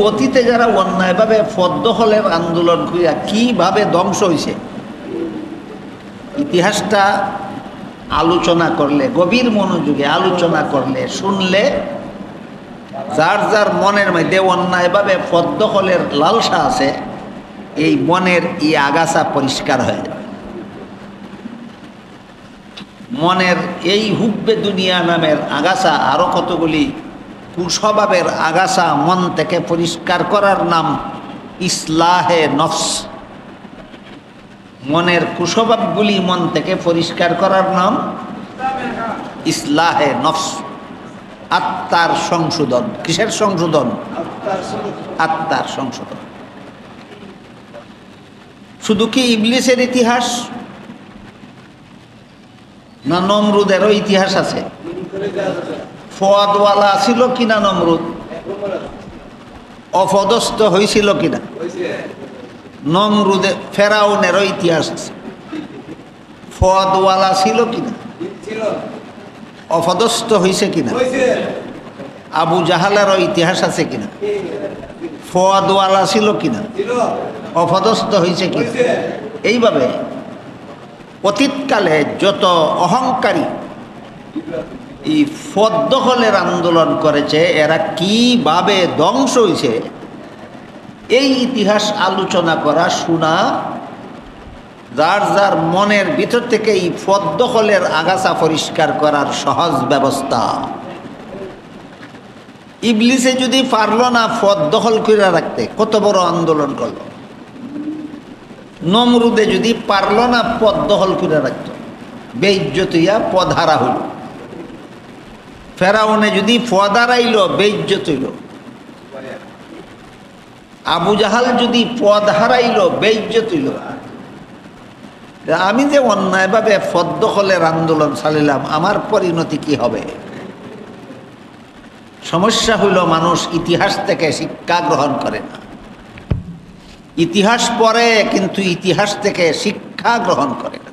অতীতে যারা অন্যায়ভাবে ফদ্দখলের আন্দোলন করিয়া কিভাবে ধ্বংস হয়েছে ইতিহাসটা আলোচনা করলে, গভীর মনোযোগে আলোচনা করলে, শুনলে যার যার মনের মধ্যে অন্যায়ভাবে ফদ্দখলের লালসা আছে এই মনের এই আগাছা পরিষ্কার হয়ে যাবে। মনের এই হুব্বে দুনিয়া নামের আগাছা, আরো কতগুলি কুস্বভাবের আগাছা মন থেকে পরিষ্কার করার নাম ইসলাহে নফস। মনের কুস্বভাবগুলি মন থেকে পরিষ্কার করার নাম ইসলাহে নফস, আত্মার সংশোধন। কিসের সংশোধন? আত্মার সংশোধন। শুধু কি ইবলিসের ইতিহাস না নমরুদেরও ইতিহাস আছে? ফওয়াদওয়ালা ছিল কিনা নমরুদ? অপদস্থ হয়েছিল কিনা? নমরুদে ফেরাউনেরও ইতিহাস আছে। ফওয়াদওয়ালা ছিল কিনা? অপদস্থ হয়েছে কিনা? আবু জাহালেরও ইতিহাস আছে কিনা? ফওয়াদওয়ালা ছিল কিনা? অপদস্থ হয়েছে কিনা? এইভাবে অতীতকালে যত অহংকারী এই ফদ্দখলের আন্দোলন করেছে, এরা কিভাবে ধ্বংস হয়েছে এই ইতিহাস আলোচনা করা, শোনা, যার যার মনের ভিতর থেকে এই ফদ্দখলের আগাছা পরিষ্কার করার সহজ ব্যবস্থা। ইবলিসে যদি পারল না ফদ্দখল করে রাখতে, কত বড় আন্দোলন করলো। নমরুদে যদি পারল না পদ্দখল করে রাখত, বেইজ্জত হইয়া পদ হারা হইল। ফেরাউনে যদি পদ হারাইল, বেইজ্জত হইল। আবু জাহাল যদি পদ হারাইল, বেইজ্জত হইল। আমি যে অন্যায়ভাবে ফদ্দখলের আন্দোলন চালিলাম, আমার পরিণতি কি হবে? সমস্যা হইল মানুষ ইতিহাস থেকে শিক্ষা গ্রহণ করে না। ইতিহাস পড়ে কিন্তু ইতিহাস থেকে শিক্ষা গ্রহণ করে না।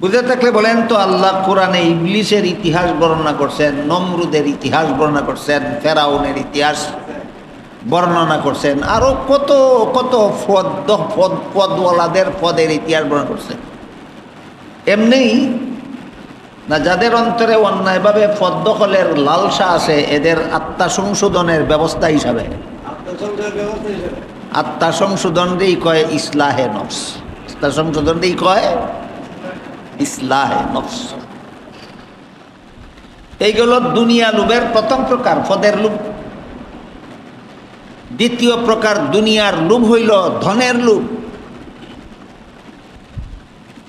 বুঝে থাকলে বলেন তো, আল্লাহ কোরআনে ইবলিসের ইতিহাস বর্ণনা করছেন, নমরুদের ইতিহাস বর্ণনা করছেন, ফেরাউনের ইতিহাস বর্ণনা করছেন, আরো কত কত পদওয়ালাদের পদের ইতিহাস বর্ণনা করছেন। এমনি না, যাদের অন্তরে অন্যায়ভাবে ফদ্দখলের লালসা আছে, এদের আত্মা সংশোধনের ব্যবস্থা হিসাবে, আত্মা সংশোধন দিয়েই কয় ইসলাহে নফস। আত্মা সংশোধন দিয়েই কয় ইসলাহে নফস। এইগুলো দুনিয়া লোভের প্রথম প্রকার, পদের লোভ। দ্বিতীয় প্রকার দুনিয়ার লোভ হইল ধনের লোভ।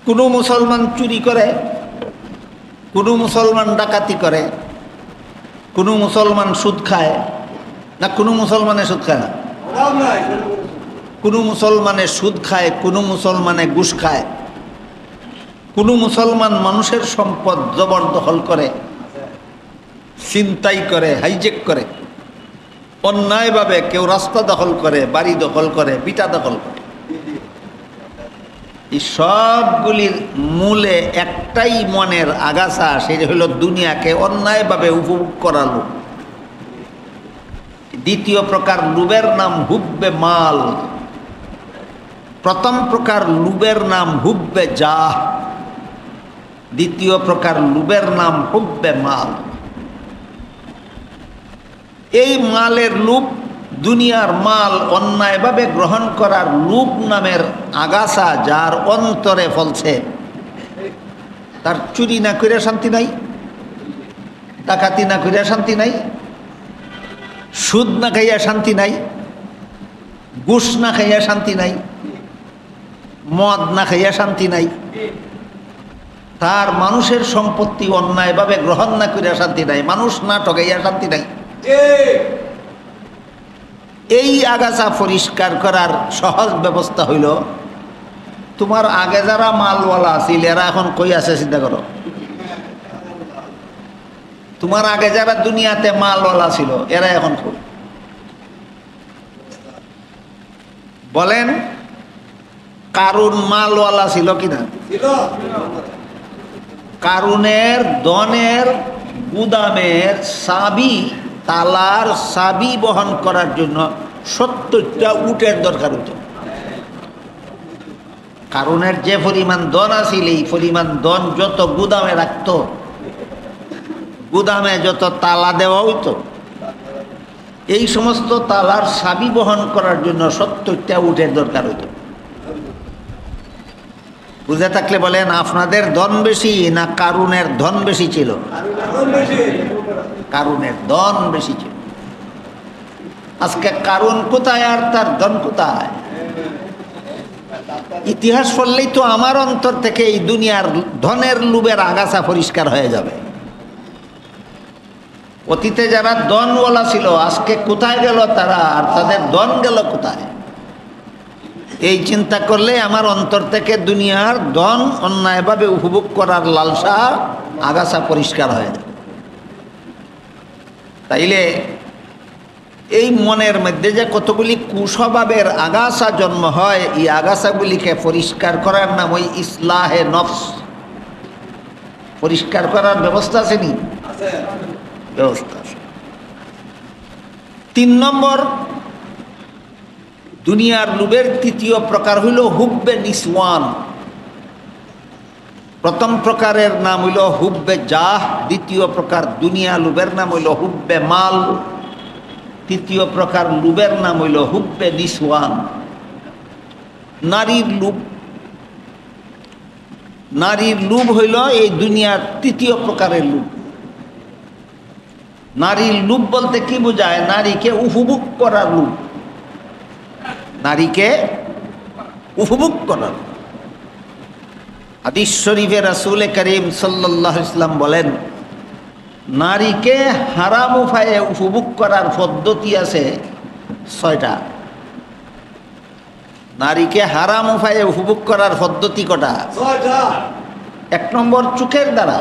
কোনো মুসলমান চুরি করে, কোনো মুসলমান ডাকাতি করে, কোনো মুসলমান সুদ খায় না? কোনো মুসলমানে সুদ খায় না? কোনো মুসলমানে সুদ খায়, কোনো মুসলমানে ঘুষ খায়, কোনো মুসলমান মানুষের সম্পদ জবরদখল করে, ছিনতাই করে, হাইজেক করে, অন্যায়ভাবে কেউ রাস্তা দখল করে, বাড়ি দখল করে, বিটা দখল করে। এই সবগুলির মূলে একটাই মনের আগাছা, সেটা হলো দুনিয়াকে অন্যায়ভাবে উপভোগ করা লোভ। দ্বিতীয় প্রকার লোভের নাম হুব্বে মাল। প্রথম প্রকার লোভের নাম হুব্বে জাহ, দ্বিতীয় প্রকার লোভের নাম হুব্বে মাল। এই মালের লোভ, দুনিয়ার মাল অন্যায়ভাবে গ্রহণ করার লোভ নামের আগাছা যার অন্তরে ফলছে, তার চুরি না করে শান্তি নাই, ডাকাতি না করে শান্তি নাই, সুদ না খাইয়া শান্তি নাই, ঘুষ না খাইয়া শান্তি নাই, মদ না খাইয়া শান্তি নাই, তার মানুষের সম্পত্তি অন্যায়ভাবে গ্রহণ না করিয়া শান্তি নাই, মানুষ না ঠকাইয়া শান্তি নাই। এই আগাছা পরিষ্কার করার সহজ ব্যবস্থা হইল, তোমার আগে যারা মালওয়ালা আছিল এরা এখন কই আছে চিন্তা করো। তোমার আগে যারা দুনিয়াতে মালওয়ালা ছিল এরা এখন কই? বলেন, কারুন মালওয়ালা ছিল কিনা? কারুনের ধনের গুদামের চাবি তালার চাবি বহন করার জন্য 70টা উটের দরকার হতো। কারণের যে পরিমাণ ধন আছিল, এই পরিমাণ ধন যত গুদামে রাখত, গুদামে যত তালা দেওয়া হইতো, এই সমস্ত তালার চাবি বহন করার জন্য 70টা উটের দরকার হতো। বুঝে থাকলে বলেন, আপনাদের ধন বেশি না কারুনের ধন বেশি ছিল? কারুনের ধন বেশি ছিল। আজকে কারুন কোথায় আর তার ধন কোথায়? ইতিহাস পড়লেই তো আমার অন্তর থেকে এই দুনিয়ার ধনের লোভের আগাছা পরিষ্কার হয়ে যাবে। অতীতে যারা ধনওয়ালা ছিল, আজকে কোথায় গেল তারা, আর তাদের ধন গেল কোথায়? এই চিন্তা করলে আমার অন্তর থেকে দুনিয়ার ধন অন্যায়ভাবে উপভোগ করার লালসা আগাছা পরিষ্কার হয়ে যায়। তাইলে এই মনের মধ্যে যে কতগুলি কুস্বভাবের আগাছা জন্ম হয়, এই আগাছাগুলিকে পরিষ্কার করার নাম ওই ইসলাহে নফস। পরিষ্কার করার ব্যবস্থা আছে নি? ব্যবস্থা আছে। 3 নম্বর, দুনিয়ার লোভের তৃতীয় প্রকার হইল হুব্বে নিসওয়ান। প্রথম প্রকারের নাম হইল হুব্বে জাহ, দ্বিতীয় প্রকার দুনিয়া লোভের নাম হইল হুব্বে মাল, তৃতীয় প্রকার লোভের নাম হইল হুব্বে নিসওয়ান। নারীর লোভ, নারীর লোভ হইল এই দুনিয়ার তৃতীয় প্রকারের লোভ। নারীর লোভ বলতে কি বোঝায়? নারীকে উপভোগ করার লোভ, নারীকে উপভোগ করার। হাদিস শরীফে রাসূল করিম সাল্লাল্লাহু আলাইহি ওয়াসাল্লাম বলেন, নারীকে হারাম উপায়ে উপভোগ করার পদ্ধতি আছে 6টা। নারীকে হারাম উপায়ে উপভোগ করার পদ্ধতি কটা? 1 নম্বর, চোখের দ্বারা।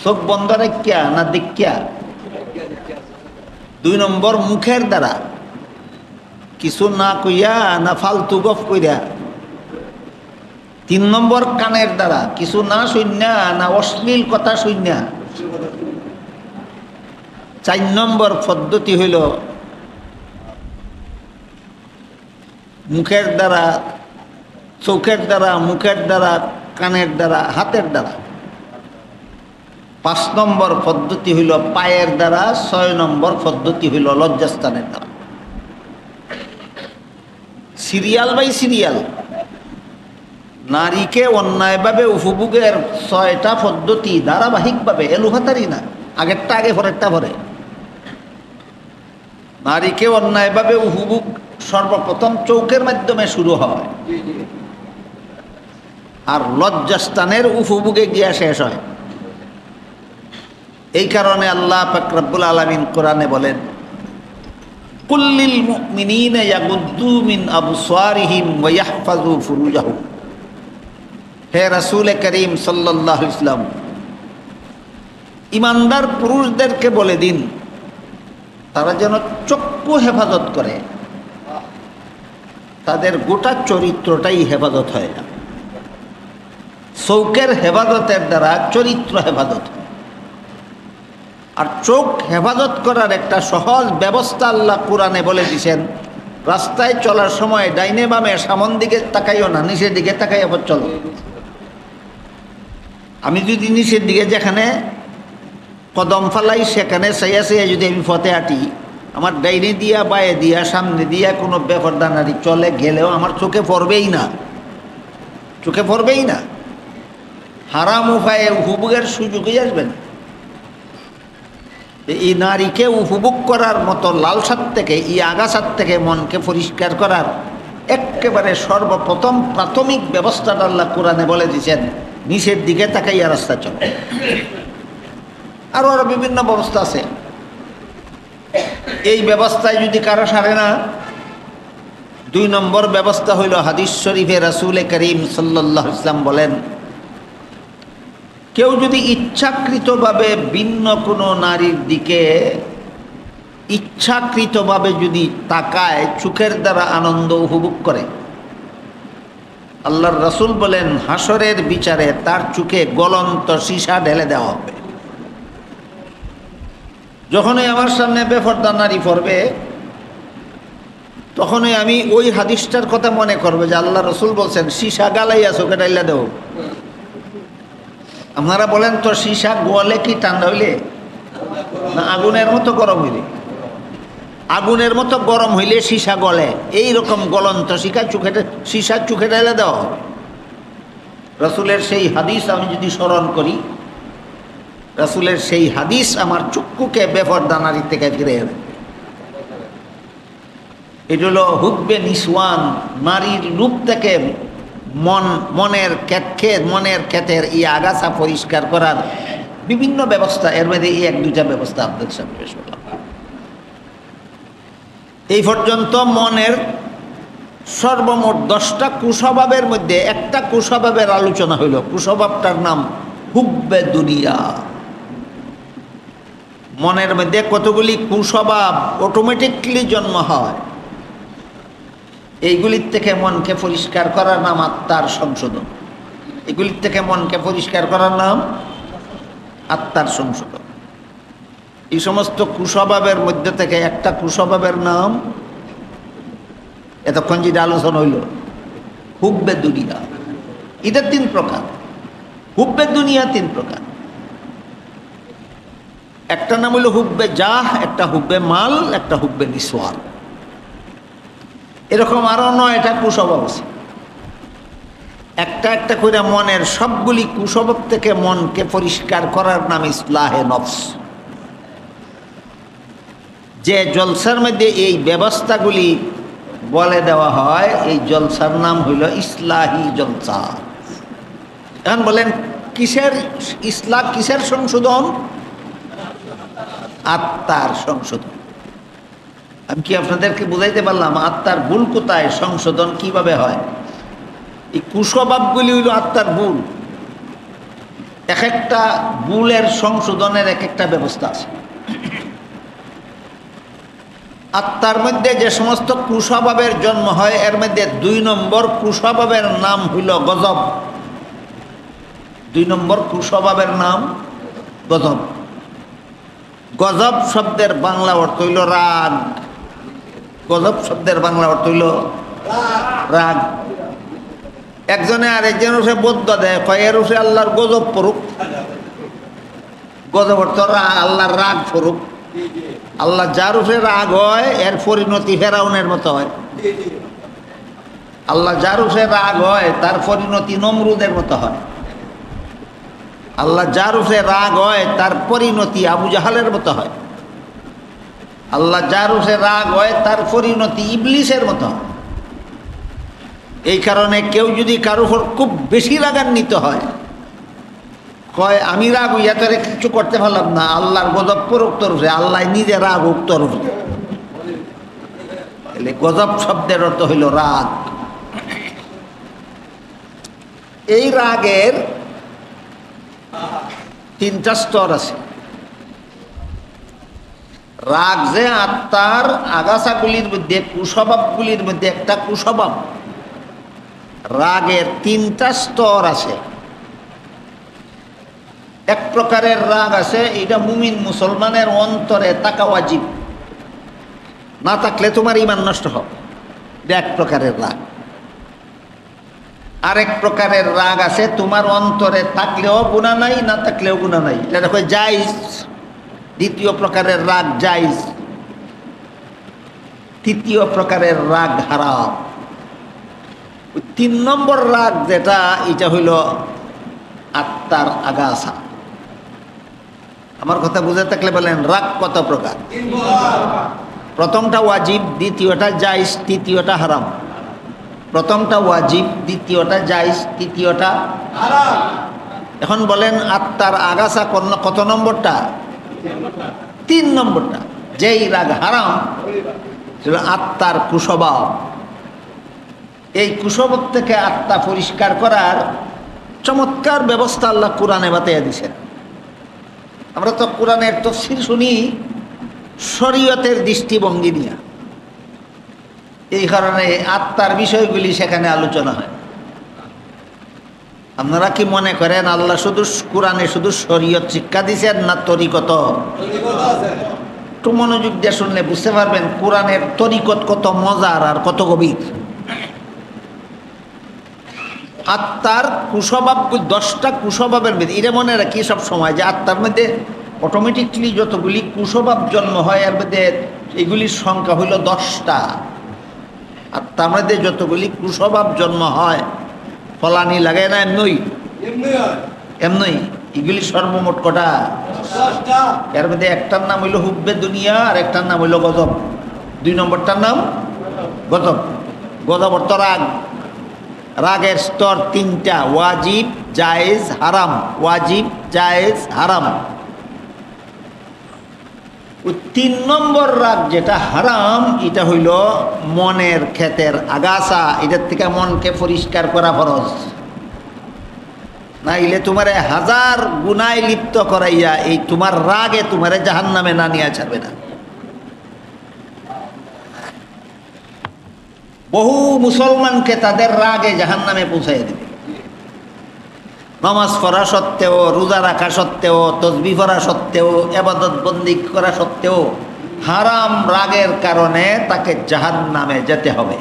চোখ বন্ধ রাখিয়া না দেখিয়া। 2 নম্বর, মুখের দ্বারা, কিছু না কইয়া না ফালতু গপ কইরা। 3 নম্বর, কানের দ্বারা, কিছু না শুনিয়া না অশ্লীল কথা শুনিয়া। 4 নম্বর পদ্ধতি হইল মুখের দ্বারা, চোখের দ্বারা, মুখের দ্বারা, কানের দ্বারা, হাতের দ্বারা। 5 নম্বর পদ্ধতি হইল পায়ের দ্বারা। 6 নম্বর পদ্ধতি হইল লজ্জাস্থানের দ্বারা। সিরিয়াল বাই সিরিয়াল নারীকে অন্যায়ভাবে উপভোগের 6টা পদ্ধতি ধারাবাহিকভাবে, এলোহাতারি না, আগেরটা আগে পরেরটা পরে। নারীকে অন্যায়ভাবে উপভোগ সর্বপ্রথম চৌকের মাধ্যমে শুরু হয়, আর লজ্জাস্থানের উপভোগে গিয়া শেষ হয়। এই কারণে আল্লাহ পাক রব্বুল আলামিন কোরআনে বলেন, কুল্লিল মুমিনিনা ইয়াগুদ্দু মিন আবসারিহিম ওয়া ইয়াহফাযু ফুরুজাহুম। হে রাসূল করিম সাল্লাল্লাহু আলাইহি ওয়াসাল্লাম, ইমানদার পুরুষদেরকে বলে দিন তারা যেন চক্ষু হেফাজত করে, তাদের গোটা চরিত্রটাই হেফাজত হয় না। চৌকের হেফাজতের দ্বারা চরিত্র হেফাজত হয়। আর চোখ হেফাজত করার একটা সহজ ব্যবস্থা আল্লাহ কোরআনে বলে দিয়েছেন, রাস্তায় চলার সময় ডাইনে বামে সামন দিকে তাকাইও না, নিচের দিকে তাকাইয়া চলো। আমি যদি নিচের দিকে যেখানে কদম ফালাই সেখানে চাইয়া চাইয়া যদি আমি পথে হাঁটি, আমার ডাইনে দিয়া বায়ে দিয়া সামনে দিয়া কোনো বেপরদা নারী চলে গেলেও আমার চোখে পড়বেই না, চোখে পড়বেই না। হারাম উপায়ে উপভোগের সুযোগই আসবেন। এই নারীকে উপভোগ করার মতো লালসার থেকে, এই আগাছার থেকে মনকে পরিষ্কার করার একেবারে সর্বপ্রথম প্রাথমিক ব্যবস্থাটা আল্লাহ কোরআনে বলে দিয়েছেন, নিচের দিকে তাকাইয়া রাস্তা চলো। আরও বিভিন্ন ব্যবস্থা আছে। এই ব্যবস্থায় যদি কারো সারে না, 2 নম্বর ব্যবস্থা হইল হাদিস শরীফে রাসূল করিম সাল্লাল্লাহু আলাইহি ওয়াসাল্লাম বলেন, কেউ যদি ইচ্ছাকৃতভাবে ভিন্ন কোনো নারীর দিকে ইচ্ছাকৃতভাবে যদি তাকায়, চোখের দ্বারা আনন্দ উপভোগ করে, আল্লাহর রাসূল বলেন হাসরের বিচারে তার চোখে গলন্ত সীসা ঢেলে দেওয়া হবে। যখনই আমার সামনে বেপরদা নারী পড়বে তখনই আমি ওই হাদিসটার কথা মনে করবো যে আল্লাহ রসুল বলছেন সীসা গালাইয়া চোখে ডাইলা দেও। আপনারা বলেন তো সীসা গোয়ালে কি ঠান্ডা হইলে না আগুনের মতো গরম হইলে? আগুনের মতো গরম হইলে সীসা গলে, এইরকম গলন্ত সীসা চোখে ডাইলা দেওয়া। রসুলের সেই হাদিস আমি যদি স্মরণ করি, রসুলের সেই হাদিস আমার চক্ষুকে বেপরদা নারী থেকে ফিরে এনে। এটা হলো হুব্বে নিসওয়ান, নারীর রূপ থেকে মনের ক্ষেতের এই আগাছা পরিষ্কার করার বিভিন্ন ব্যবস্থা। এর মধ্যে এই এক দুইটা ব্যবস্থা আপনাদের সামনে পেশ করলাম। এই পর্যন্ত মনের সর্বমোট 10টা কুস্বভাবের মধ্যে একটা কুস্বভাবের আলোচনা হইল। কুস্বভাবটার নাম হুব্বে দুনিয়া। মনের মধ্যে কতগুলি কুস্বভাব অটোমেটিকলি জন্ম হয়, এইগুলির থেকে মনকে পরিষ্কার করার নাম আত্মার সংশোধন। এগুলির থেকে মনকে পরিষ্কার করার নাম আত্মার সংশোধন। এই সমস্ত কুস্বভাবের মধ্যে থেকে একটা কুস্বভাবের নাম এতক্ষণ যেটা আলোচনা হইল হুব্বে দুনিয়া। এটা 3 প্রকার। হুব্বে দুনিয়া 3 প্রকার। একটা নাম হইল হুব্বে জাহ, একটা হুব্বে মাল, একটা হুব্বে নিসওয়ান। এরকম আরো 9টা কুস্বভাব আছে। একটা একটা করে মনের সবগুলি কুস্বভাব থেকে মনকে পরিষ্কার করার নাম ইসলাহে নফস। যে জলসার মধ্যে এই ব্যবস্থাগুলি বলে দেওয়া হয়, এই জলসার নাম হইল ইসলাহি জলসা। এখন বলেন কিসের ইসলাহ, কিসের সংশোধন? আত্মার সংশোধন। আমি কি আপনাদেরকে বুঝাইতে পারলাম আত্মার ভুল কোথায়, সংশোধন কিভাবে হয়? এই কুস্বভাবগুলি হইল আত্মার ভুল। এক একটা ভুলের সংশোধনের এক একটা ব্যবস্থা আছে। আত্মার মধ্যে যে সমস্ত কুস্বভাবের জন্ম হয় এর মধ্যে 2 নম্বর কুস্বভাবের নাম হইল গজব। 2 নম্বর কুস্বভাবের নাম গজব। গজব শব্দের বাংলা অর্থ হইল রাগ। গজব শব্দের বাংলা অর্থ হইল রাগ। একজনে আরেকজন উঠে বদ্ধ দেয়, কয়ের উঠে আল্লাহর গজব পড়ুক। গজব অর্থ আল্লাহর রাগ পড়ুক। আল্লাহ যার উপরে রাগ হয় এর পরিণতি ফেরাউনের মতো হয়। আল্লাহ যার উপরে রাগ হয় তার পরিণতি নমরুদের মতো হয়। আল্লাহ যার উপরে রাগ হয় তার পরিণতি আবু জাহালের মতো হয়। আল্লাহ যার উপরে রাগ হয় তার পরিণতি ইবলিসের মতো হয়। এই কারণে কেউ যদি কারো উপর খুব বেশি রাগান্বিত হয়, কয় আমি রাগ হইয়া তোরে কিছু করতে পারলাম না, আল্লাহর গজব পড়ুক তোর উপরে, আল্লাহ নিজে রাগ হোক তোর উপরে। গজব শব্দের অর্থ হইল রাগ। এই রাগের 3টা স্তর আছে। রাগ যে আত্মার আগাছাগুলির মধ্যে, কুস্বভাবগুলির মধ্যে একটা কুস্বভাব। রাগের 3টা স্তর আছে। এক প্রকারের রাগ আছে, এটা মুমিন মুসলমানের অন্তরে থাকা ওয়াজিব, না থাকলে তোমার ঈমান নষ্ট হবে। এটা এক প্রকারের রাগ। আরেক প্রকারের রাগ আছে তোমার অন্তরে থাকলেও গুনাহ নাই, না থাকলেও গুনাহ নাই, এটা দেখো জায়েজ। দ্বিতীয় প্রকারের রাগ জায়েজ। তৃতীয় প্রকারের রাগ হারাম। 3 নম্বর রাগ যেটা, এটা হইল আত্মার আগাছা। আমার কথা বুঝে থাকলে বলেন রাগ কত প্রকার? প্রথমটা ওয়াজিব, দ্বিতীয়টা জায়েজ, তৃতীয়টা হারাম। প্রথমটা ওয়াজিব, দ্বিতীয়টা জায়েজ, তৃতীয়টা হারাম। এখন বলেন আত্মার আগাছা কত নম্বরটা? 3 নম্বরটা। যেই রাগ হারাম সেটা আত্মার কুস্বভাব। এই কুস্বভাব থেকে আত্মা পরিষ্কার করার চমৎকার ব্যবস্থা আল্লাহ কোরআনে বাতাইয়া দিয়েছেন। আমরা তো কোরআনের তাফসীর শুনি শরীয়তের দৃষ্টিভঙ্গি নিয়ে, এই কারণে আত্মার বিষয়গুলি সেখানে আলোচনা হয়। আপনারা কি মনে করেন আল্লাহ শুধু কোরআনে শুধু শরীয়ত শিক্ষা দিয়েছেন না তরিকত? একটু মনোযোগ দিয়ে শুনলে বুঝতে পারবেন কোরআনের তরিকত কত মজার আর কত গভীর। আত্মার কুস্বভাব, 10টা কুস্বভাবের মধ্যে এটা মনে রাখি সব সময় যে আত্মার মধ্যে অটোমেটিকলি যতগুলি কুস্বভাব জন্ম হয় এর মধ্যে এগুলির সংখ্যা হইল 10টা। আত্মার মধ্যে যতগুলি কুস্বভাব জন্ম হয়, ফলানি লাগে না এমনই এমনই, এগুলি সর্বমোট কটা? এর মধ্যে একটার নাম হইল হুব্বে দুনিয়া আর একটার নাম হইল গজব। 2 নম্বরটার নাম গজব। গজব অর্থ রাগ। রাগের স্তর 3টা: ওয়াজিব, জায়েজ, হারাম। ওয়াজিব, জায়েজ, হারাম। 3 নম্বর রাগ যেটা হারাম, এটা হইল মনের ক্ষেতের আগাছা। এটার থেকে মনকে পরিষ্কার করা ফরজ, নাইলে তোমারে 1000 গুনায় লিপ্ত করাইয়া এই তোমার রাগে তোমারে জাহান্নামে না নিয়ে ছাড়বে না। বহু মুসলমানকে তাদের রাগে জাহান্নামে পৌঁছাইয়া দেবে। নামাজ পড়া সত্ত্বেও, রোজা রাখা সত্ত্বেও, তসবিহ পড়া সত্ত্বেও, ইবাদত বন্দি করা সত্ত্বেও হারাম রাগের কারণে তাকে জাহান্নামে যেতে হবে।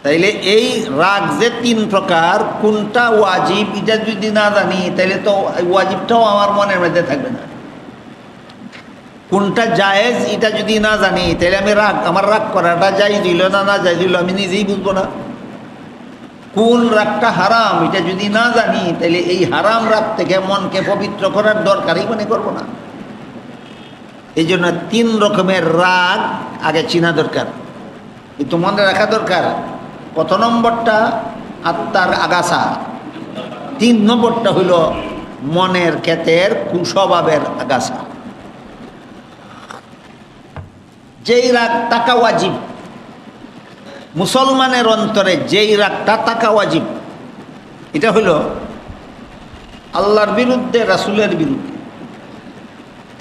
তাইলে এই রাগ যে 3 প্রকার, কোনটা ওয়াজিব এটা যদি না জানি তাইলে তো ওয়াজিবটাও আমার মনের মধ্যে থাকবে না। কোনটা জায়েজ এটা যদি না জানি তাহলে আমি আমার রাগ করাটা জায়েজ হইল না না জায়েজ হইল আমি নিজেই বুঝবো না। কোন রাগটা হারাম এটা যদি না জানি তাহলে এই হারাম রাগ থেকে মনকে পবিত্র করার দরকারই মনে করবো না। এই জন্য 3 রকমের রাগ আগে চিনা দরকার, কিন্তু মনে রাখা দরকার। কত নম্বরটা? আত্মার আগাছা। 3 নম্বরটা হইল মনের ক্ষেতের কুস্বভাবের আগাছা। যেই রাগ তাকা ওয়াজিব, মুসলমানের অন্তরে যেই রাগটা তাকা ওয়াজিব, এটা হইল আল্লাহর বিরুদ্ধে, রাসূলের বিরুদ্ধে,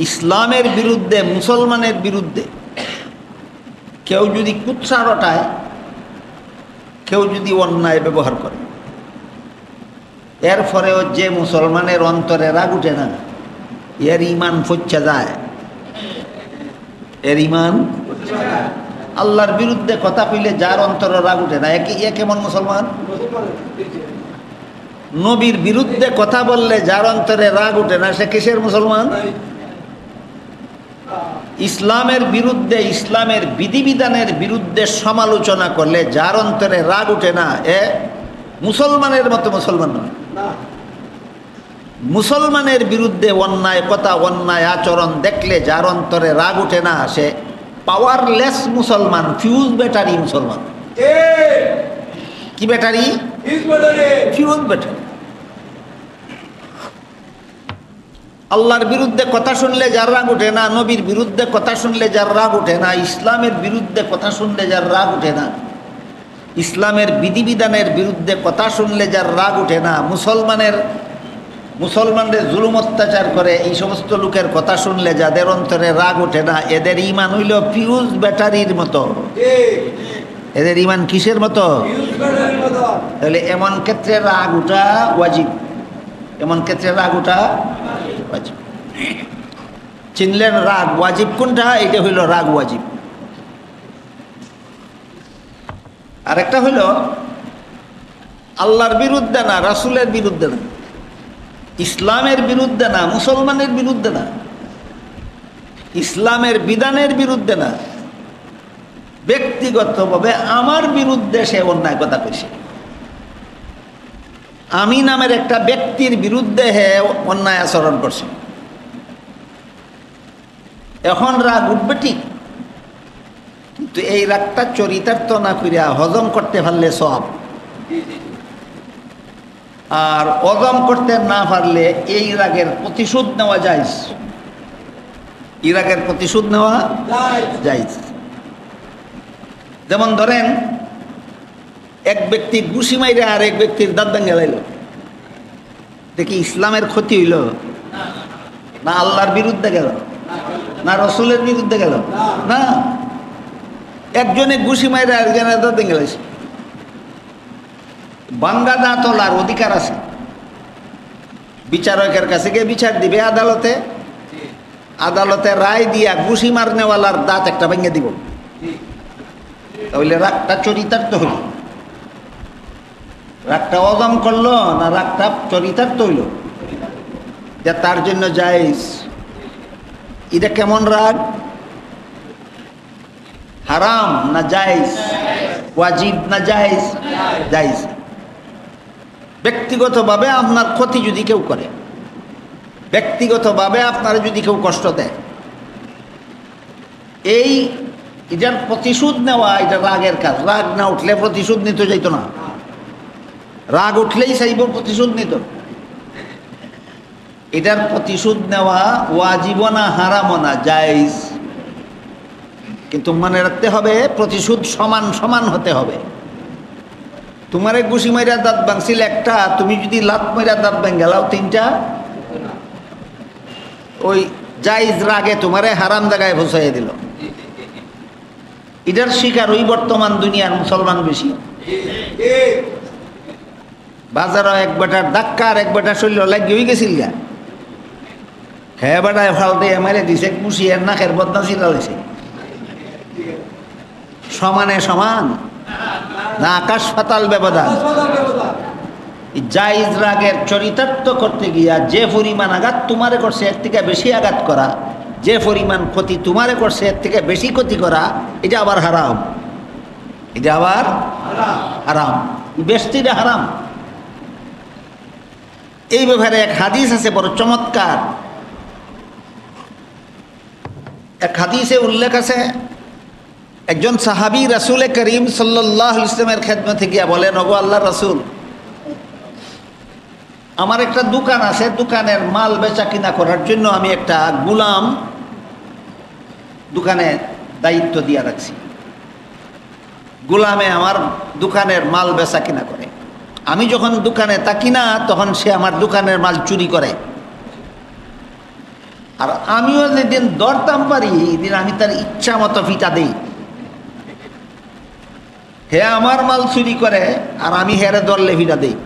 ইসলামের বিরুদ্ধে, মুসলমানের বিরুদ্ধে কেউ যদি কুৎসা রটায়, কেউ যদি অন্যায় ব্যবহার করে, এর ফলেও যে মুসলমানের অন্তরে রাগ উঠে না, এর ইমান ফচ্চা যায়। এর ইমান আল্লাহর বিরুদ্ধে কথা কইলে যার অন্তরে রাগ উঠে না, এ কেমন মুসলমান? নবীর বিরুদ্ধে কথা বললে যার অন্তরে রাগ উঠে না, সে কিসের মুসলমান? ইসলামের বিরুদ্ধে, ইসলামের বিধিবিধানের বিরুদ্ধে সমালোচনা করলে যার অন্তরে রাগ উঠে না, এ মুসলমানের মতো মুসলমান নয়। মুসলমানের বিরুদ্ধে অন্যায় কথা, অন্যায় আচরণ দেখলে যার অন্তরে রাগ উঠে না, সে পাওয়ারলেস মুসলমান, ফিউজ ব্যাটারি মুসলমান। কি ব্যাটারি? Fuse battery. আল্লাহর বিরুদ্ধে কথা শুনলে যার রাগ উঠে না, নবীর বিরুদ্ধে কথা শুনলে যার রাগ উঠে না, ইসলামের বিরুদ্ধে কথা শুনলে যার রাগ উঠে না, ইসলামের বিধিবিধানের বিরুদ্ধে কথা শুনলে যার রাগ উঠে না, মুসলমানদের জুলুম অত্যাচার করে এই সমস্ত লোকের কথা শুনলে যাদের অন্তরে রাগ ওঠে না, এদের ইমান হইল ফিউজ ব্যাটারির মতো। এদের ইমান কিসের মতো? তাহলে এমন ক্ষেত্রে রাগ উঠা ওয়াজিব, এমন ক্ষেত্রে রাগ উঠা ওয়াজিব। চিনলেন রাগ ওয়াজিব কোনটা? এটা হইল রাগ ওয়াজিব। আরেকটা হইল আল্লাহর বিরুদ্ধে না, রাসূলের বিরুদ্ধে না, ইসলামের বিরুদ্ধে না, মুসলমানের বিরুদ্ধে না, ইসলামের বিধানের বিরুদ্ধে না, ব্যক্তিগতভাবে আমার বিরুদ্ধে সে অন্যায় কথা কইছে। আমি নামের একটা ব্যক্তির বিরুদ্ধে হে অন্যায় আচরণ করছে। এখন রাগ উঠবে ঠিক, কিন্তু এই রাগটা চরিতার্থ না করিয়া হজম করতে পারলে সব, আর হজম করতে না পারলে এই রাগের প্রতিশোধ নেওয়া যায়। এই রাগের প্রতিশোধ নেওয়া যায়। যেমন ধরেন এক ব্যক্তি ঘুষি মাইরে আর এক ব্যক্তির দাঁত ভেঙে লাইল, দেখি ইসলামের ক্ষতি হইল না? আল্লাহর বিরুদ্ধে গেল না? রসুলের বিরুদ্ধে গেল না? একজনে ঘুষি মাইরে আরেকজনের দাঁত ভেঙে লাইছে। বাঙ্গা দাঁত তোলার অধিকার আছে, বিচারকের কাছে গিয়ে বিচার দিবে আদালতে, আদালতে রায় দিয়া ঘুষি মারনেওয়ালার দাঁত একটা ভেঙে দিব, তাহলে রাগটা চরিতার্থ হইল? রাগটা অদম করলো না রাগটা চরিতার্থ হইল? যা তার জন্য জায়েজ। এটা কেমন রাগ? হারাম না জায়েজ? ওয়াজিব না জায়েজ? জায়েজ। ব্যক্তিগতভাবে আপনার ক্ষতি যদি কেউ করে, ব্যক্তিগতভাবে আপনারা যদি কেউ কষ্ট দেয়, এটার প্রতিশোধ নেওয়া এটা রাগের কাজ। রাগ না উঠলে প্রতিশোধ নিতে যাইত না, রাগ উঠলেই চাইব প্রতিশোধ নিত। এটার প্রতিশোধ নেওয়া ওয়াজিব না হারাম না, জায়েজ। কিন্তু মনে রাখতে হবে প্রতিশোধ সমান সমান হতে হবে। তোমারে ঘুষি মাইরা দাঁত ভাঙছিল একটা, তুমি যদি লাত মাইরা দাঁত ভেঙে গেলাও তিনটা, ওই জায়েজ রাগে তোমারে হারাম জায়গায় ফসাইয়া দিল। এটার শিকার ওই বর্তমান দুনিয়ার মুসলমান বেশি। বাজারও এক বেটার ধাক্কা আর এক বেটার শরীর লাগিয়ে হয়ে গেছিল গা, হ্যাঁ বেটায় ফালতে মেরে দিছে, কুশিয়ার নাকের বদনা চিলাইছে। সমানে সমান না আকাশ পাতাল ব্যবধান। জায়েজ রাগের চরিতার্থ করতে গিয়া যে পরিমাণ আঘাত তোমারে করছে এর থেকে বেশি আঘাত করা, যে পরিমাণ ক্ষতি তোমারে করছে এর থেকে বেশি ক্ষতি করা, এটা আবার হারাম। এটা আবার হারাম, বেশিটা হারাম। এই ব্যাপারে এক হাদিস আছে বড় চমৎকার। এক হাদিসে উল্লেখ আছে, একজন সাহাবী রাসূল করিম সাল্লাল্লাহু আলাইহি ওয়াসাল্লামের খেদমতে গিয়া বলেন, ওগো আল্লাহর রাসূল, আমার একটা দোকান আছে, দোকানের মাল বেচা কিনা করার জন্য আমি একটা গোলাম দোকানে দায়িত্ব দিয়ে রাখছি। গোলামে আমার দোকানের মাল বেচা কিনা করে। আমি যখন দোকানে থাকি না তখন সে আমার দোকানের মাল চুরি করে, আর আমিও যেদিন দরদাম পারি এদিন আমি তার ইচ্ছা মতো ফিটা দিই। হে আমার মাল চুরি করে আর আমি হেরে দরলে ফিটা দিই,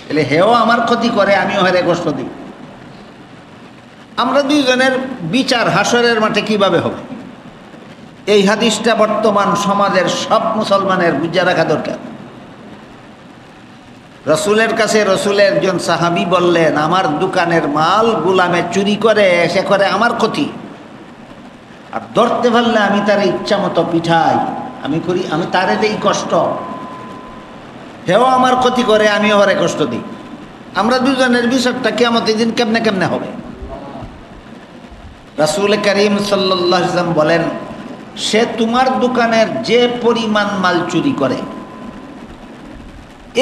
তাহলে হেও আমার ক্ষতি করে, আমিও হেরে কষ্ট দিই। আমরা দুইজনের বিচার হাসরের মাঠে কিভাবে হবে? এই হাদিসটা বর্তমান সমাজের সব মুসলমানের বুঝে রাখা দরকার। রসুলের কাছে রসুলের একজন সাহাবী বললেন, আমার দোকানের মাল গোলামে চুরি করে, সে করে আমার ক্ষতি, আর ধরতে পারলে আমি তার ইচ্ছা মতো পিঠাই, আমি করি, আমি তারে দেই কষ্ট, হেও আমার ক্ষতি করে, আমিও হরে কষ্ট দিই। আমরা দুজনের বিচারটা কিয়ামতের দিন কেমনে কেমনে হবে? রাসূল করিম সাল্লাল্লাহু আলাইহি ওয়াসাল্লাম বলেন, সে তোমার দোকানের যে পরিমাণ মাল চুরি করে,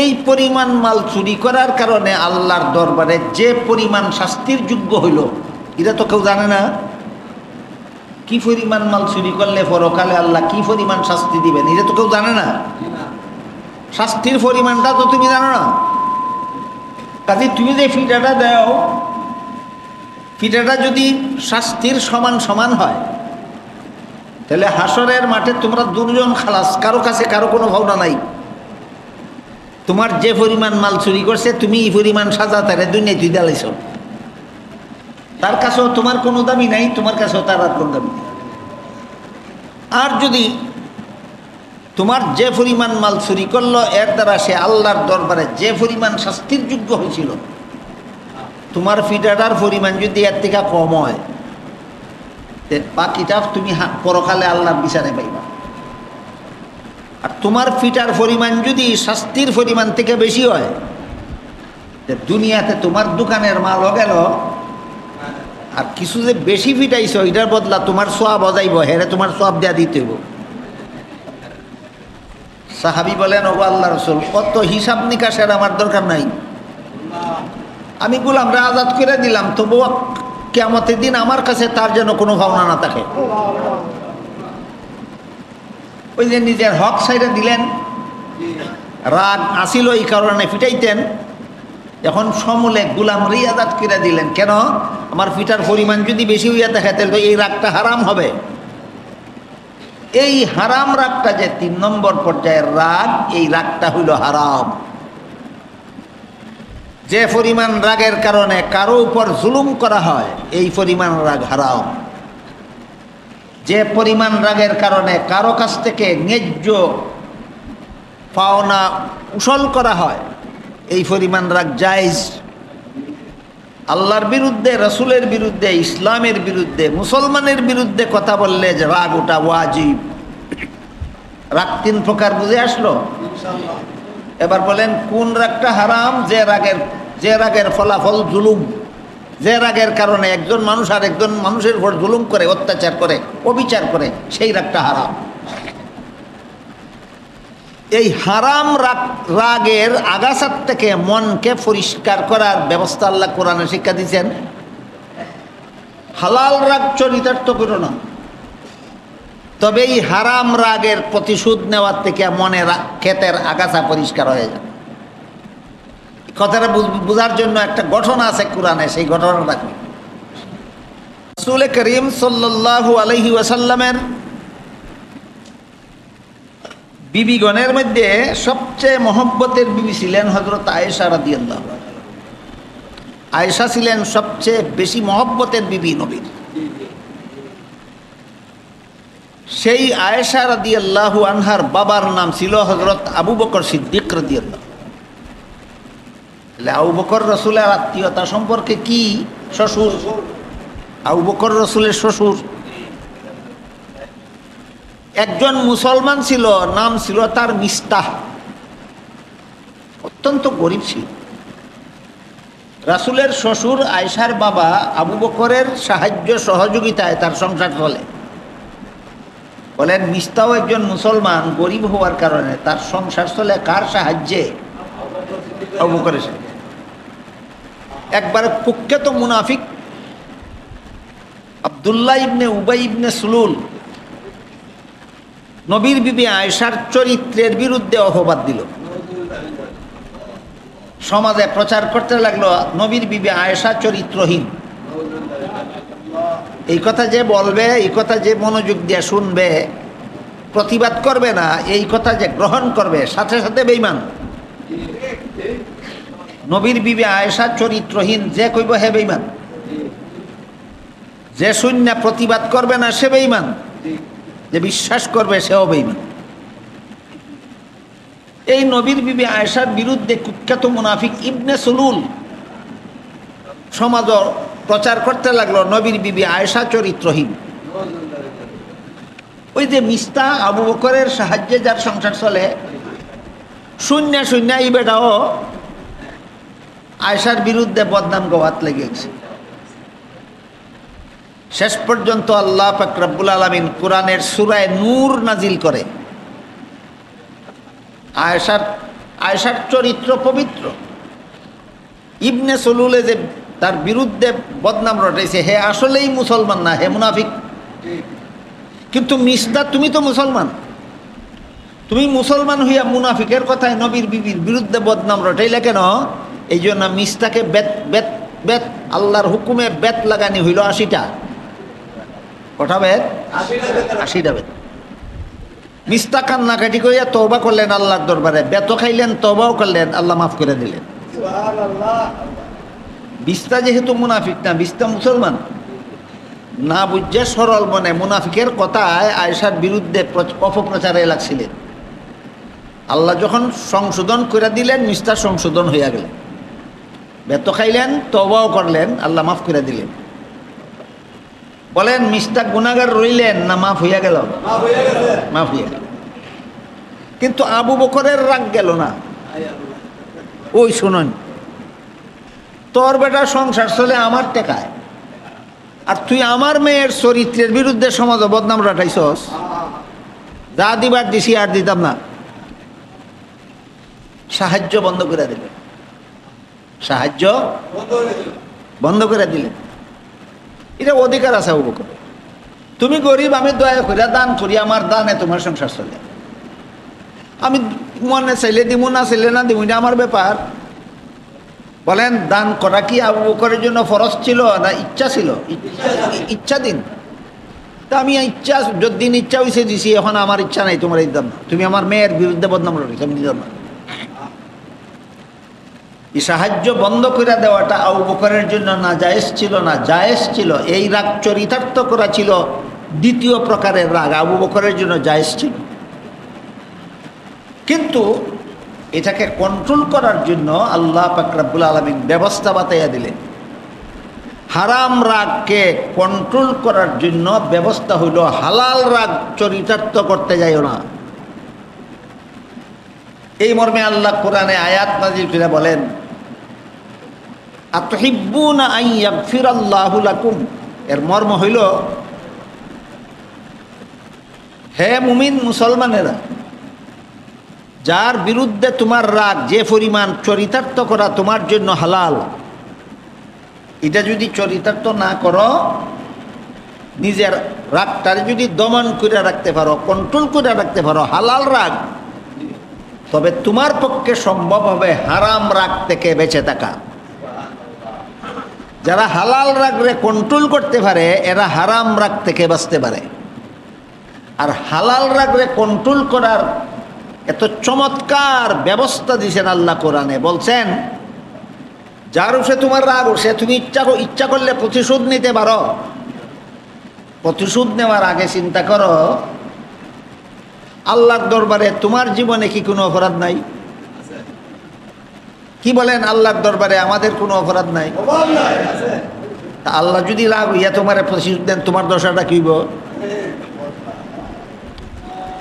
এই পরিমাণ মাল চুরি করার কারণে আল্লাহর দরবারে যে পরিমাণ শাস্তির যোগ্য হইল, এটা তো কেউ জানে না। কি পরিমাণ মাল চুরি করলে পরকালে আল্লাহ কি পরিমাণ শাস্তি দিবেন, এটা তো কেউ জানে না। শাস্তির পরিমাণটা তো তুমি জানো না। কাজে তুমি যে ফিটাটা দাও, ফিটাটা যদি শাস্তির সমান সমান হয়, তাহলে হাসরের মাঠে তোমরা দুজন খালাস, কারো কাছে কারো কোনো ভাবনা নাই। তোমার যে পরিমাণ মাল চুরি করছে তুমি এই পরিমাণ সাজা তারে দুনিয়ায় তুই দিলাইছ, তার কাছেও তোমার কোনো দাবি নাই, তোমার কাছেও তার আর কোনো দাবি নেই। আর যদি তোমার যে পরিমাণ মাল চুরি করলো এর দ্বারা সে আল্লাহর দরবারে যে পরিমাণ শাস্তির যোগ্য হয়েছিল, তোমার ফিটাটার পরিমাণ যদি এর থেকে কম হয়, বাকিটা তুমি পরকালে আল্লাহর বিচারে পাইবা। আর তোমার ফিটার পরিমাণ যদি শাস্তির পরিমাণ থেকে বেশি হয়, দুনিয়াতে তোমার দোকানের মালও গেল, আর কিছু যে বেশি ফিটাইছ এটার বদলা তোমার সোয়াব বজাইব, হেরে তোমার সোয়াব দেয়া দিতে হইব। সাহাবী বলেন, ওগো আল্লাহর রাসূল, কত হিসাব নিকাশের আমার দরকার নাই, আমি গোলামরা আজাদ করে দিলাম, তবুও কিয়ামতের দিন আমার কাছে তার যেন কোনো ভাবনা না থাকে। ওই যে নিজের হক সাইডে দিলেন, রাগ আসিল এই কারণে ফিটাইতেন, এখন সমূলে গোলাম আজাদ করে দিলেন। কেন? আমার ফিটার পরিমাণ যদি বেশি হইয়া থাকে তাহলে এই রাগটা হারাম হবে। এই হারাম রাগটা যে 3 নম্বর পর্যায়ের রাগ, এই রাগটা হইল হারাম। যে পরিমাণ রাগের কারণে কারো উপর জুলুম করা হয়, এই পরিমাণ রাগ হারাম। যে পরিমাণ রাগের কারণে কারো কাছ থেকে ন্যায্য পাওনা উসল করা হয়, এই পরিমাণ রাগ জায়েজ। আল্লাহর বিরুদ্ধে, রসুলের বিরুদ্ধে, ইসলামের বিরুদ্ধে, মুসলমানের বিরুদ্ধে কথা বললে যে রাগ ওটা ওয়াজিব। রাগ তিন প্রকার বুঝে আসলো? এবার বলেন কোন রাগটা হারাম? যে রাগের ফলাফল জুলুম, যে রাগের কারণে একজন মানুষ আর একজন মানুষের উপর জুলুম করে, অত্যাচার করে, অবিচার করে, সেই রাগটা হারাম। এই হারাম রাগের আগাছার থেকে মনকে পরিষ্কার করার ব্যবস্থা আল্লাহ কোরআনে শিক্ষা দিয়েছেন। হালাল রাগ চরিতার্থ করো না, তবে এই হারাম রাগের প্রতিশোধ নেওয়ার থেকে মনে ক্ষেতের আগাছা পরিষ্কার হয়ে যায়। কথাটা বোঝার জন্য একটা ঘটনা আছে কোরআনে, সেই ঘটনাটা রাখবে। রাসূল করিম সাল্লাল্লাহু আলাইহি ওয়াসাল্লামের বিবিগণের মধ্যে সবচেয়ে মহব্বতের বিবি ছিলেন হযরত আয়েশা রাদিয়াল্লাহু আনহা। আয়েশা ছিলেন সবচেয়ে বেশি মহব্বতের বিবি নবীর। সেই আয়েশা রাদিয়াল্লাহু আনহার বাবার নাম ছিল হযরত আবু বকর সিদ্দিক রাদিয়াল্লাহু। আবু বকর রসুলের আত্মীয়তা সম্পর্কে কি? শ্বশুর। আবু বকর রসুলের শ্বশুর। একজন মুসলমান ছিল, নাম ছিল তার মিস্তাহ। অত্যন্ত গরিব ছিল। রাসূলের শ্বশুর আয়েশার বাবা আবু বকরের সাহায্য সহযোগিতায় তার সংসার চলে। বলেন মিস্তাহ একজন মুসলমান, গরিব হওয়ার কারণে তার সংসার চলে কার সাহায্যে? আবু বকরের সাহায্যে। একবার কুখ্যাত মুনাফিক আব্দুল্লাহ ইবনে উবাই ইবনে সুলুল নবীর বিবি আয়েশার চরিত্রের বিরুদ্ধে অপবাদ দিল। সমাজে প্রচার করতে লাগলো নবীর বিবি আয়েশা চরিত্রহীন। এই কথা যে বলবে, এই কথা যে মনোযোগ দিয়ে শুনবে, প্রতিবাদ করবে না, এই কথা যে গ্রহণ করবে, সাথে সাথে বেঈমান। নবীর বিবি আয়েশা চরিত্রহীন যে কইব হে বেঈমান, যে শূন্য প্রতিবাদ করবে না সে বেঈমান, যে বিশ্বাস করবে সেও বেঈমান। এই নবীর বিবি আয়েশার বিরুদ্ধে কুখ্যাত মুনাফিক ইবনে সুলুল সমাজ প্রচার করতে লাগলো নবীর বিবি আয়েশা চরিত্রহীন। ওই যে মিস্তা আবু বকরের সাহায্যে যার সংসার চলে, শূন্য শূন্য এই বেটাও আয়েশার বিরুদ্ধে বদনাম গাওয়াত লেগে গেছে। শেষ পর্যন্ত আল্লাহ পাক রব্বুল আলামিন কোরআনের সূরা নূর নাজিল করে। আয়েশার চরিত্র পবিত্র। ইবনে সুলুলে যে তার বিরুদ্ধে বদনাম রটাইছে, হে আসলেই মুসলমান না, হে মুনাফিক। কিন্তু মিস্তা তুমি তো মুসলমান, তুমি মুসলমান হইয়া মুনাফিকের কথায় নবীর বিবির বিরুদ্ধে বদনাম রটাইলে কেন? এই জন্য মিস্তাকে বেত আল্লাহর হুকুমে বেত লাগানি হইল 80টা। কটা বেত? 80টা বেত। মিস্তা কান্নাকাটি করিয়া তওবা করলেন আল্লাহর দরবারে, বেত খাইলেন, তওবাও করলেন, আল্লাহ মাফ করে দিলেন। বিস্তা যেহেতু মুনাফিক না, বিস্তা মুসলমান না, বুঝে সরল মনে মুনাফিকের কথায় আয়েশার বিরুদ্ধে অপপ্রচারে লাগছিলেন। আল্লাহ যখন সংশোধন করে দিলেন, মিস্তা সংশোধন হইয়া গেলেন, বেত খাইলেন, তওবাও করলেন, আল্লাহ মাফ করে দিলেন। বলেন মিস্তা গুনাহগার রইলেন না মাফ হইয়া গেল? মাফ হইয়া গেল। কিন্তু আবু বকরের রাগ গেল না। ওই শুনুন, তোর বেটা সংসার চলে আমার টেকায়, আর তুই আমার মেয়ের চরিত্রের বিরুদ্ধে সমাজ বদনাম রাখাইছস, যা দিবার দিছি আর দিতাম না। সাহায্য বন্ধ করে দিলেন, সাহায্য বন্ধ করে দিলেন। এটা অধিকার আছে আবু বকর। তুমি গরিব, আমি দয়া করিয়া দান করি, আমার দানে তোমার সংসার চলে। আমি মনে চাইলে দিব, না চাইলে না দিব, এটা আমার ব্যাপার। বলেন দান করা কি আবু বকরের জন্য ফরজ ছিল না ইচ্ছা ছিল? ইচ্ছা দিন। তা আমি ইচ্ছা, যদিন ইচ্ছা হয়েছে দিছি, এখন আমার ইচ্ছা নাই, তোমার এই দাম না। তুমি আমার মেয়ের বিরুদ্ধে বদনাম রেখেছ, আমি দিতাম না। এই সাহায্য বন্ধ করে দেওয়াটা আবু বকরের জন্য না জায়েজ ছিল, না জায়েজ ছিল। এই রাগ চরিতার্থ করা ছিল দ্বিতীয় প্রকারের রাগ, আবু বকরের জন্য জায়েজ ছিল। কিন্তু এটাকে কন্ট্রোল করার জন্য আল্লাহ পাক রব্বুল আলামিন ব্যবস্থা বাতাইয়া দিলেন। হারাম রাগকে কন্ট্রোল করার জন্য ব্যবস্থা হইল হালাল রাগ চরিতার্থ করতে যাইও না। এই মর্মে আল্লাহ কোরআনে আয়াত নাযিল করে বলেন, আতুহিব্বুনা আন ইয়াগফিরাল্লাহু লাকুম। এর মর্ম হইল, হে মুমিন মুসলমানেরা, যার বিরুদ্ধে তোমার রাগ যে পরিমাণ চরিতার্থ করা তোমার জন্য হালাল, এটা যদি চরিতার্থ না করো, নিজের রাগটারে যদি দমন করে রাখতে পারো, কন্ট্রোল করে রাখতে পারো, হালাল রাগ, তবে তোমার পক্ষে সম্ভব হবে হারাম রাগ থেকে বেঁচে থাকা। যারা হালাল রাগরে কন্ট্রোল করতে পারে এরা হারাম রাগ থেকে বাঁচতে পারে। আর হালাল রাগরে কন্ট্রোল করার এত চমৎকার ব্যবস্থা দিয়েছেন আল্লাহ কোরআনে। বলছেন, যার উপরে তোমার রাগ উঠছে তুমি ইচ্ছা করলে প্রতিশোধ নিতে পারো। প্রতিশোধ নেওয়ার আগে চিন্তা করো, আল্লাহর দরবারে তোমার জীবনে কি কোনো অপরাধ নাই? কি বলেন? আল্লাহর দরবারে আমাদের কোনো অপরাধ নাই? তা আল্লাহ যদি রাগ হইয়া তোমার প্রতিশোধ দেন, তোমার দশাটা কিব?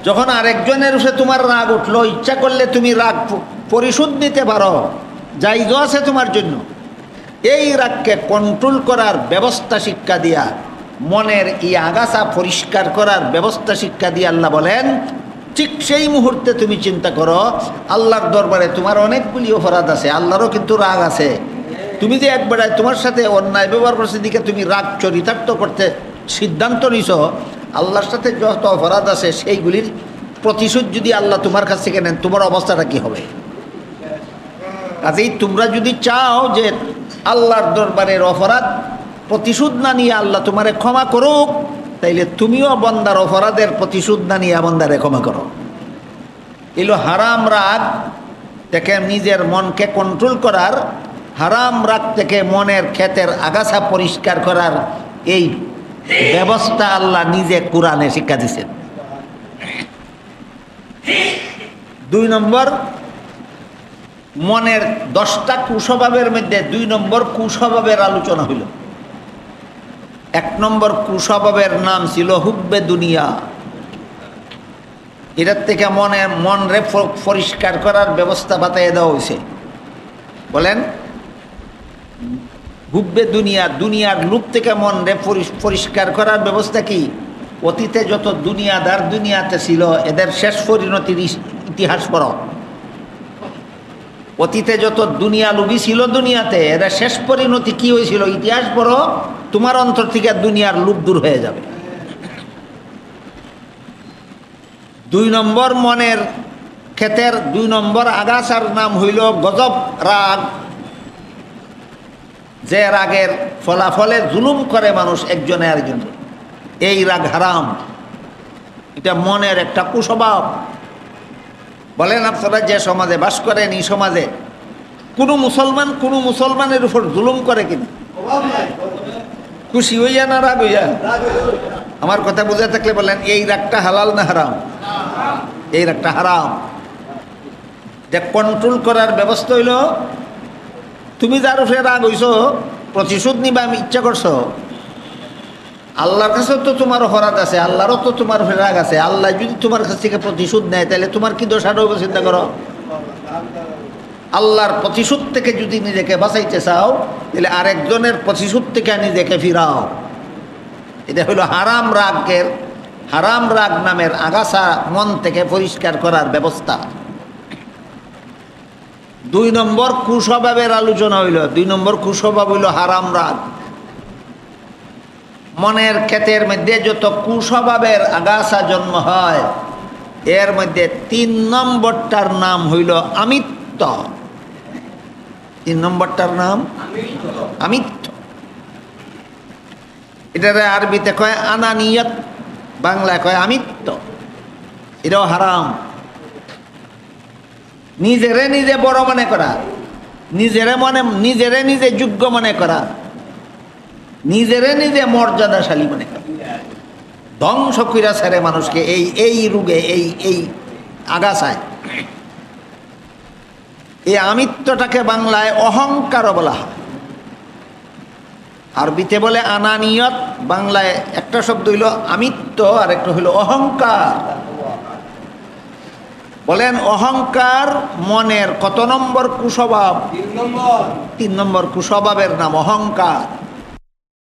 যখন আরেকজনের উপরে তোমার রাগ উঠলো, ইচ্ছা করলে তুমি রাগ পরিশোধ নিতে পারো, জায়েজ আছে তোমার জন্য। এই রাগকে কন্ট্রোল করার ব্যবস্থা শিক্ষা দিয়া, মনের এই আগাছা পরিষ্কার করার ব্যবস্থা শিক্ষা দিয়ে আল্লাহ বলেন, ঠিক সেই মুহূর্তে তুমি চিন্তা করো, আল্লাহর দরবারে তোমার অনেকগুলি অপরাধ আছে, আল্লাহরও কিন্তু রাগ আছে। তুমি যে একবারে তোমার সাথে অন্যায় ব্যবহার করছে দিকে তুমি রাগ চরিতার্থ করতে সিদ্ধান্ত নিছ, আল্লাহর সাথে যত অপরাধ আছে সেইগুলির প্রতিশোধ যদি আল্লাহ তোমার কাছ থেকে নেন, তোমার অবস্থাটা কি হবে? কাজেই তোমরা যদি চাও যে আল্লাহর দরবারের অপরাধ প্রতিশোধ না নিয়ে আল্লাহ তোমারে ক্ষমা করুক, তাইলে তুমিও বন্দার অপরাধের প্রতিশোধ না নিয়ে বন্দারে ক্ষমা করো। এলো হারাম রাগ থেকে নিজের মনকে কন্ট্রোল করার, হারাম রাগ থেকে মনের ক্ষেতের আগাছা পরিষ্কার করার এই ব্যবস্থা আল্লাহ নিজে কোরআনে শিক্ষা দিচ্ছেন। 2 নম্বর, মনের 10টা কুস্বভাবের মধ্যে 2 নম্বর কুস্বভাবের আলোচনা হইল। 1 নম্বর কুস্বভাবের নাম ছিল হুব্বে দুনিয়া। এটার থেকে মন রে পরিষ্কার করার ব্যবস্থা বাতাইয়ে দেওয়া হয়েছে। বলেন, হুব্বে দুনিয়া, দুনিয়ার লোভ থেকে মন রে পরিষ্কার করার ব্যবস্থা কি? অতীতে যত দুনিয়াদার দুনিয়াতে ছিল এদের শেষ পরিণতির ইতিহাস পড়ো। অতীতে যত দুনিয়া লোভী ছিল দুনিয়াতে, এদের শেষ পরিণতি কি হয়েছিল ইতিহাস পড়ো, তোমার অন্তর থেকে দুনিয়ার লোভ দূর হয়ে যাবে। 2 নম্বর মনের ক্ষেতের 2 নম্বর আগাছার নাম হইল গজব রাগ। যে রাগের ফলাফলে জুলুম করে মানুষ একজনে আরেকজনে, এই রাগ হারাম। এটা মনের একটা কুস্বভাব। বলেন, আপনারা যে সমাজে বাস করেন, এই সমাজে কোনো মুসলমানের উপর জুলুম করে কিনা? খুশি হইয়া না রাগ হইয়া? আমার কথা বুঝে থাকলে বলেন, এই রাগটা হালাল না হারাম? এই রাগটা হারাম। যে কন্ট্রোল করার ব্যবস্থা হইল, তুমি যার উপরে রাগ হইছ, প্রতিশোধ নিবা আমি ইচ্ছা করছো, আল্লাহর কাছেও তো তোমার অপরাধ আছে, আল্লাহরও তো তোমার উপরে রাগ আছে। আল্লাহ যদি তোমার কাছ থেকে প্রতিশোধ নেয়, তাহলে তোমার কি দোষ আর হবে? চিন্তা করো। আল্লাহর প্রতিশোধ থেকে যদি নিজেকে বাঁচাইতে চাও, তাহলে আরেকজনের প্রতিশোধ থেকে নিজেকে ফিরাও। এটা হলো হারাম রাগ নামের আগাছা মন থেকে পরিষ্কার করার ব্যবস্থা। 2 নম্বর কুস্বভাবের আলোচনা হইল। 2 নম্বর কুস্বভাব হইল হারাম রাগ। মনের ক্ষেতের মধ্যে যত কুস্বভাবের আগাছা জন্ম হয়, এর মধ্যে 3 নম্বরটার নাম হইল আমিত্ব। 3 নম্বরটার নাম আমিত্ব। এটারে আরবিতে কয় আনানিয়ত, বাংলায় কয় আমিত্ব। এটাও হারাম। নিজেরে নিজে বড় মনে করা, নিজেরে নিজে যোগ্য মনে করা, নিজেরে নিজে মর্যাদাশালী মনে করা, ধ্বংস কইরা ছেড়ে মানুষকে এই রোগে এই আগাছায়। এই আমিত্বটাকে বাংলায় অহংকার বলা হয়, আরবিতে বলে আনানিয়ত, বাংলায় একটা শব্দ হইল আমিত্ব আর একটা হইল অহংকার। বলেন অহংকার মনের কত নম্বর কুস্বভাব? 3 নম্বর কুস্বভাবের নাম অহংকার।